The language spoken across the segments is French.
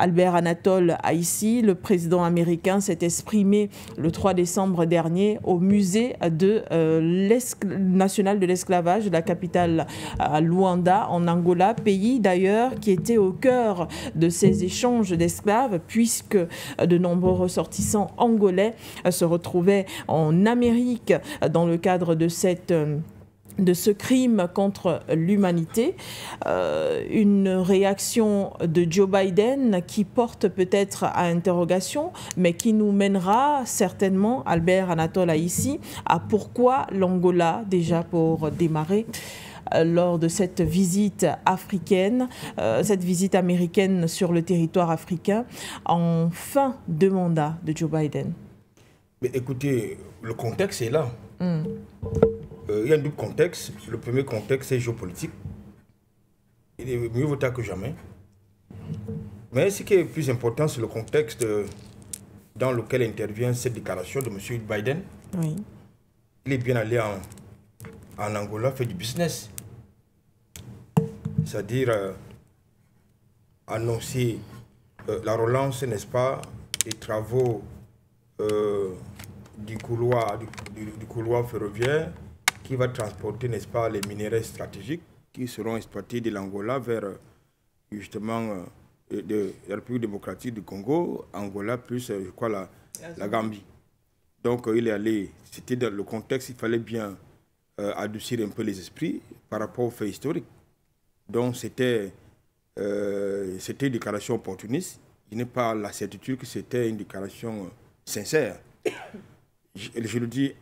Albert Anatole Haïssi, le président américain, s'est exprimé le 3 décembre dernier au musée national de l'esclavage de la capitale à Luanda, en Angola, pays d'ailleurs qui était au cœur de ces échanges d'esclaves, puisque de nombreux ressortissants angolais se retrouvaient en Amérique dans le cadre de ce crime contre l'humanité. Une réaction de Joe Biden qui porte peut-être à interrogation, mais qui nous mènera certainement, Albert Anatole Haïssi, à pourquoi l'Angola, déjà pour démarrer, lors de cette visite africaine, cette visite américaine sur le territoire africain, en fin de mandat de Joe Biden. Mais écoutez, le contexte est là. Il y a un double contexte. Le premier contexte, c'est géopolitique. Il est mieux vaut tard que jamais. Mais ce qui est plus important, c'est le contexte dans lequel intervient cette déclaration de M. Biden. Oui. Il est bien allé en Angola faire du business. C'est-à-dire annoncer la relance, n'est-ce pas, des travaux du couloir ferroviaire qui va transporter, n'est-ce pas, les minéraux stratégiques qui seront exploités de l'Angola vers, justement, la République démocratique du Congo, Angola plus, je crois, la Gambie. Donc, il est allé, c'était dans le contexte, il fallait bien adoucir un peu les esprits par rapport aux faits historiques. Donc, c'était une déclaration opportuniste. Il n'est pas la certitude que c'était une déclaration sincère. Je le dis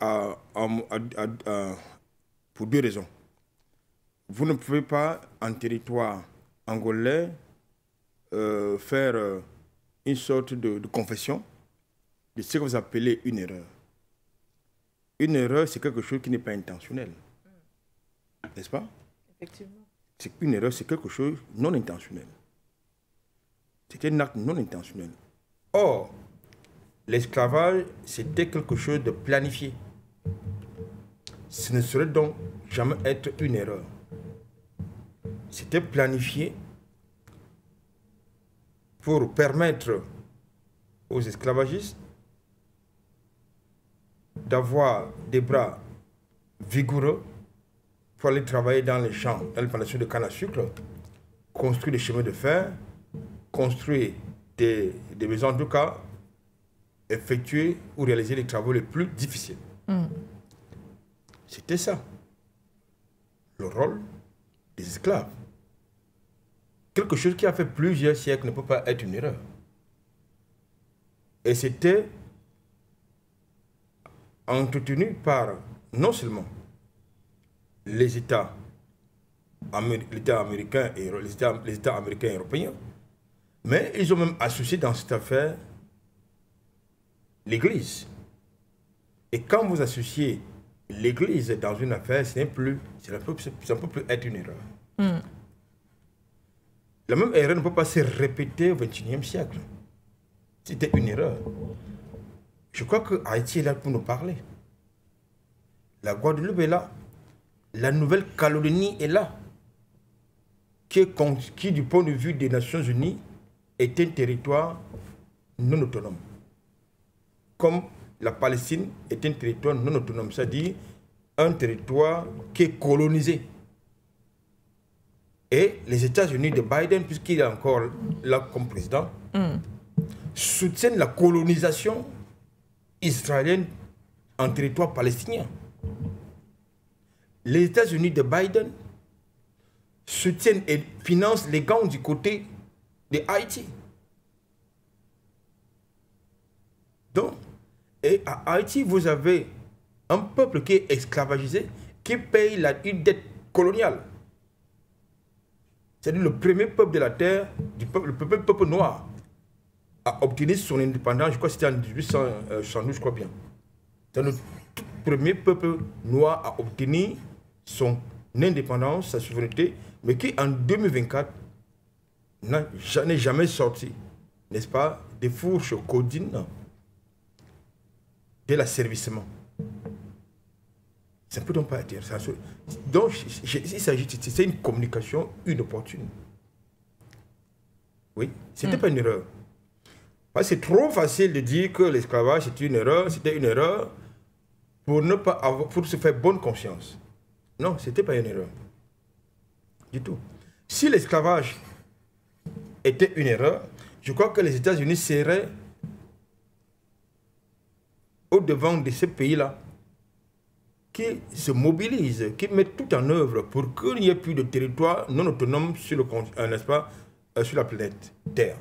pour deux raisons. Vous ne pouvez pas, en territoire angolais, faire une sorte de confession de ce que vous appelez une erreur. Une erreur, c'est quelque chose qui n'est pas intentionnel. N'est-ce pas? Effectivement. Une erreur, c'est quelque chose de non intentionnel. C'était un acte non intentionnel. Or, l'esclavage, c'était quelque chose de planifié. Ce ne saurait donc jamais être une erreur. C'était planifié pour permettre aux esclavagistes d'avoir des bras vigoureux pour aller travailler dans les champs, dans les plantations de canne à sucre, construire des chemins de fer, construire des maisons, en tout cas, effectuer ou réaliser les travaux les plus difficiles. C'était ça, le rôle des esclaves. Quelque chose qui a fait plusieurs siècles ne peut pas être une erreur. Et c'était entretenu par, non seulement les États américains et les États américains et européens, mais ils ont même associé dans cette affaire l'Église. Et quand vous associez l'Église dans une affaire, ça ne peut plus être une erreur. La même erreur ne peut pas se répéter au XXIe siècle. C'était une erreur. Je crois que Haïti est là pour nous parler. La Guadeloupe est là. La Nouvelle-Calédonie est là. Qui, du point de vue des Nations Unies, est un territoire non autonome. Comme la Palestine est un territoire non autonome, c'est-à-dire un territoire qui est colonisé. Et les États-Unis de Biden, puisqu'il est encore là comme président, soutiennent la colonisation israélienne en territoire palestinien. Les États-Unis de Biden soutiennent et financent les gangs du côté de Haïti. Donc, et à Haïti, vous avez un peuple qui est esclavagisé, qui paye une dette coloniale. C'est-à-dire le premier peuple de la terre, le premier peuple noir, a obtenu son indépendance, je crois que c'était en 1872, je crois bien. C'est le premier peuple noir à obtenir son indépendance, sa souveraineté, mais qui en 2024 n'est jamais sorti, n'est-ce pas, des fourches codines de l'asservissement. Ça ne peut donc pas être ça. Donc, il s'agit, c'est une communication inopportune. Oui, c'était pas une erreur. C'est trop facile de dire que l'esclavage c'était une erreur pour ne pas avoir, pour se faire bonne conscience. Non, c'était pas une erreur. Du tout. Si l'esclavage était une erreur, je crois que les États-Unis seraient au-devant de ces pays-là qui se mobilisent, qui mettent tout en œuvre pour qu'il n'y ait plus de territoire non autonome sur, n'est-ce pas, sur la planète Terre.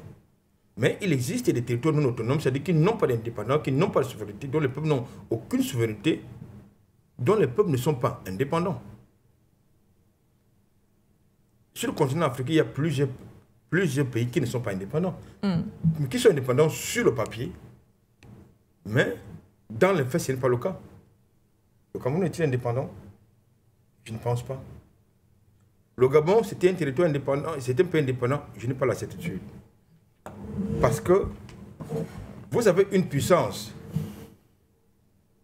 Mais il existe des territoires non autonomes, c'est-à-dire qui n'ont pas d'indépendance, qui n'ont pas de souveraineté, dont les peuples n'ont aucune souveraineté, dont les peuples ne sont pas indépendants. Sur le continent africain, il y a plusieurs pays qui ne sont pas indépendants, mais qui sont indépendants sur le papier, mais dans les faits, ce n'est pas le cas. Le Cameroun est-il indépendant? Je ne pense pas. Le Gabon, c'était un territoire indépendant, c'était un peu indépendant, je n'ai pas la certitude. Parce que vous avez une puissance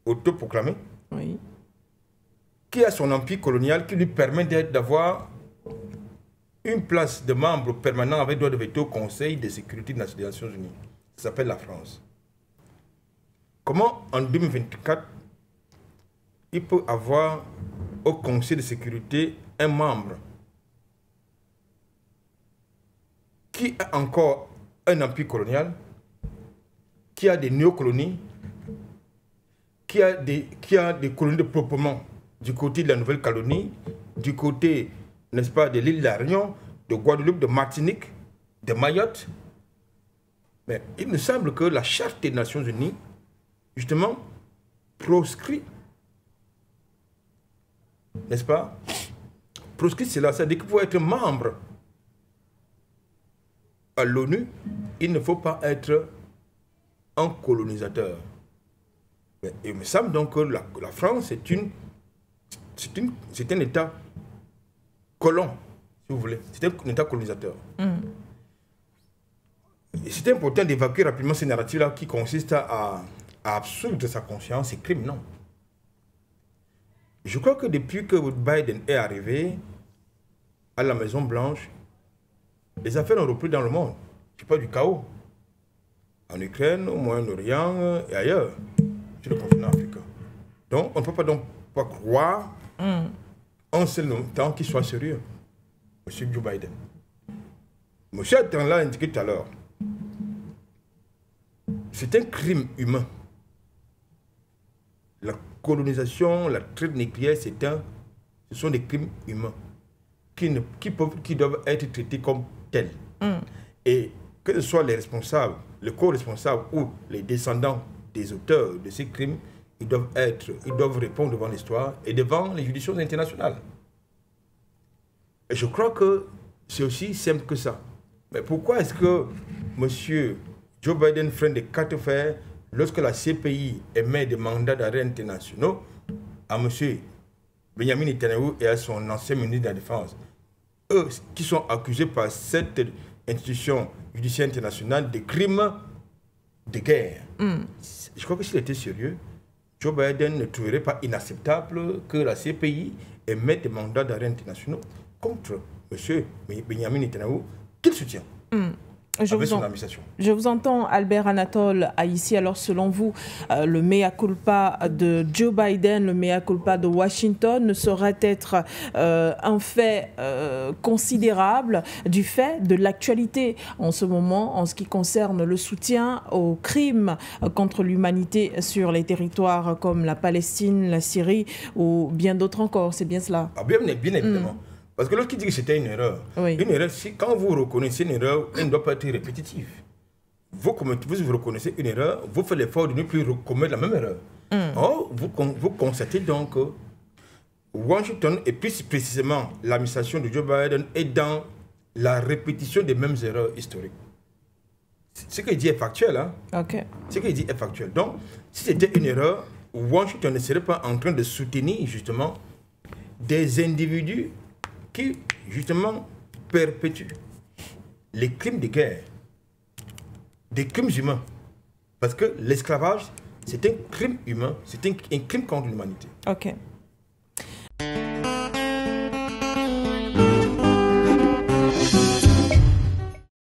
autoproclamée, oui, qui a son empire colonial qui lui permet d'avoir une place de membre permanent avec droit de veto au Conseil de sécurité des Nations Unies. Ça s'appelle la France. Comment en 2024, il peut avoir au Conseil de sécurité un membre qui a encore un empire colonial, qui a des néocolonies, qui a des colonies de peuplement du côté de la Nouvelle-Calédonie, du côté, n'est-ce pas, de l'île de la Réunion, de Guadeloupe, de Martinique, de Mayotte. Mais il me semble que la Charte des Nations Unies, justement, proscrit, n'est-ce pas, proscrit cela, c'est-à-dire que pour être membre à l'ONU, il ne faut pas être un colonisateur. Mais il me semble donc que la France c'est un État colon, si vous voulez. C'est un État colonisateur. Et c'est important d'évacuer rapidement ces narratifs-là qui consistent à absoudre sa conscience et crime, non. Je crois que depuis que Biden est arrivé à la Maison-Blanche, les affaires ont repris dans le monde. Ce n'est pas du chaos. En Ukraine, au Moyen-Orient et ailleurs, sur le continent africain. Donc, on ne peut pas donc pas croire en seul temps qu'il soit sérieux, M. Joe Biden. M. Attan l'a indiqué tout à l'heure. C'est un crime humain. La colonisation, la traite nucléaire, ce sont des crimes humains qui doivent être traités comme tels. Et que ce soit les responsables, les co-responsables ou les descendants des auteurs de ces crimes, ils doivent répondre devant l'histoire et devant les juridictions internationales. Et je crois que c'est aussi simple que ça. Mais pourquoi est-ce que M. Joe Biden freine des quatre fers lorsque la CPI émet des mandats d'arrêt internationaux à M. Benjamin Netanyahu et à son ancien ministre de la Défense? Eux qui sont accusés par cette institution judiciaire internationale de crimes de guerre. Je crois que s'il était sérieux, Joe Biden ne trouverait pas inacceptable que la CPI émette des mandats d'arrêt internationaux contre M. Benjamin Netanyahu, qu'il soutient. Je vous entends, Albert Anatole, ici. Alors, selon vous, le mea culpa de Joe Biden, le mea culpa de Washington ne saurait être un fait considérable du fait de l'actualité en ce moment en ce qui concerne le soutien aux crimes contre l'humanité sur les territoires comme la Palestine, la Syrie ou bien d'autres encore. C'est bien cela? Bien évidemment. Parce que lorsqu'il dit que c'était une erreur, quand vous reconnaissez une erreur, elle ne doit pas être répétitive. Vous reconnaissez une erreur, vous faites l'effort de ne plus commettre la même erreur. Or, vous constatez donc que Washington, et plus précisément l'administration de Joe Biden, est dans la répétition des mêmes erreurs historiques. Ce qu'il dit est factuel. Ce qu'il dit est factuel. Donc, si c'était une erreur, Washington ne serait pas en train de soutenir justement des individus qui, justement, perpétue les crimes de guerre, des crimes humains. Parce que l'esclavage, c'est un crime humain, c'est un crime contre l'humanité. Ok.